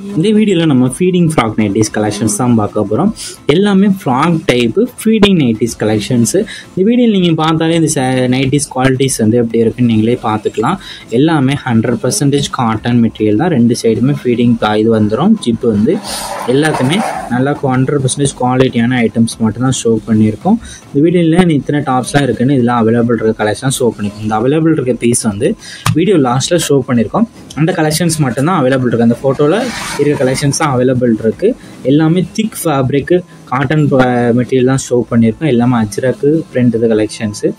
இந்த வீடியோவில் நம்ம ஃபீடிங் ஃப்ராக் நைட்டிஸ் கலெக்ஷன்ஸ் தான் பார்க்க போகிறோம். எல்லாமே frock type feeding nighties collections. இந்த வீடியோவில் நீங்கள் பார்த்தாலே இந்த நைட்டிஸ் குவாலிட்டிஸ் வந்து எப்படி இருக்குன்னு நீங்களே பார்த்துக்கலாம். எல்லாமே 100% காட்டன் மெட்டீரியல் தான். ரெண்டு சைடுமே ஃபீடிங் இது வந்துடும். ஜிப்பு வந்து எல்லாத்துமே நல்லா 100% குவாலிட்டியான ஐட்டம்ஸ் மட்டும்தான் ஷோ பண்ணியிருக்கோம். இந்த வீடியோவில் இத்தனை டாப்ஸ்லாம் இருக்குன்னு இதில் அவைலபிள் இருக்க கலெக்ஷன் ஷோ பண்ணியிருக்கோம். இந்த அவைலபிள் இருக்க பீஸ் வந்து வீடியோ லாஸ்ட்டில் ஷோ பண்ணியிருக்கோம். அந்த கலெக்ஷன்ஸ் மட்டும்தான் அவைலபிள் இருக்குது. அந்த ஃபோட்டோவில் இருக்க கலெக்ஷன்ஸ் தான் அவைலபிள் இருக்குது. எல்லாமே திக் ஃபேப்ரிக்கு காட்டன் மெட்டீரியல் தான் ஷோ பண்ணியிருக்கோம். எல்லாமே அஜ்ரக்கு பிரிண்ட் இது கலெக்ஷன்ஸு.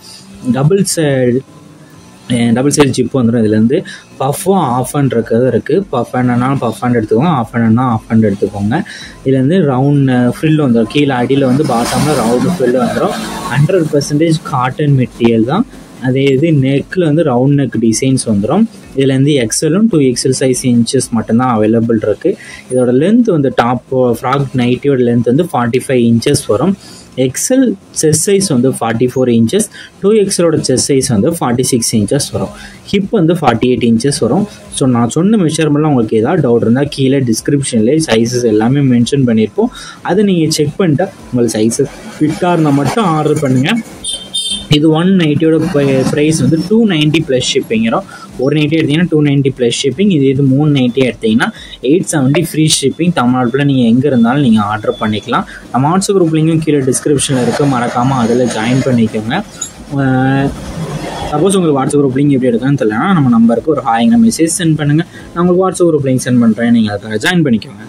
டபுள் சைடு ஜிப் வந்துடும். இதுலேருந்து பஃப்பும் ஆஃப் ஹேண்ட் இருக்கிறது இருக்குது. பஃப் ஹேண்ட்னாலும் பஃப் ஹேண்ட் எடுத்துக்கோங்க, ஆஃப் ஹேண்ட்னா ஆஃப் ஹேண்ட் எடுத்துக்கோங்க. இதுலேருந்து ரவுண்ட் ஃப்ரில் வந்துடும். கீழே அடியில் வந்து பாட்டமில் ரவுண்டு ஃப்ரில் வந்துடும். 100% காட்டன் மெட்டீரியல் தான். அதே இது நெக்கில் வந்து ரவுண்ட் நெக் டிசைன்ஸ் வந்துடும். இதுலேருந்து எக்ஸலும் 2XL சைஸ் இன்ச்சஸ் மட்டும்தான் அவைலபிள் இருக்குது. இதோட லென்த் வந்து டாப் ஃப்ராக் நைட்டியோட லென்த் வந்து 45 இன்ச்சஸ் வரும். எக்ஸல் செஸ்ட் சைஸ் வந்து 44 இன்ச்சஸ், 2XLோட செஸ்ட் சைஸ் வந்து 46 இன்ச்சஸ் வரும். ஹிப் வந்து 48 இன்ச்சஸ் வரும். ஸோ நான் சொன்ன மெஷர்மெண்ட்லாம் உங்களுக்கு ஏதாவது டவுட் இருந்தால் கீழே டிஸ்கிரிப்ஷன்லேயே சைஸஸ் எல்லாமே மென்ஷன் பண்ணியிருப்போம். அதை நீங்கள் செக் பண்ணிட்டு உங்களுக்கு சைஸஸ் ஃபிட்டாக இருந்தால் மட்டும் ஆர்டர் பண்ணுங்கள். இது 1 நைட்டியோட ப்ரைஸ் வந்து 290 ப்ளஸ் ஷிப்பிங் வரும். ஒரு நைட்டி எடுத்திங்கன்னா 290 ப்ளஸ் ஷிப்பிங். இது 3 நைட்டி எடுத்திங்கன்னா 870 ஃப்ரீ ஷிப்பிங். தமிழ்நாட்டில் நீங்கள் எங்கே இருந்தாலும் நீங்கள் ஆர்டர் பண்ணிக்கலாம். நம்ம வாட்ஸ்அப் குரூப் லிங்கும் கீழே டிஸ்கிரிப்ஷனில் இருக்குது, மறக்காமல் அதில் ஜாயின் பண்ணிக்கோங்க. சப்போஸ் உங்களுக்கு வாட்ஸ்அப் குரூப் லிங்க் எப்படி எடுக்கணும்னு தெரியலனா நம்ம நம்பருக்கு ஒரு ஹாய்ங்க மெசேஜ் சென்ட் பண்ணுங்கள். நான் உங்களுக்கு வாட்ஸ்அப் குரூப் லிங்க் சென்ட் பண்ணுறேன், நீங்கள் அதை ஜாயின் பண்ணிக்கோங்க.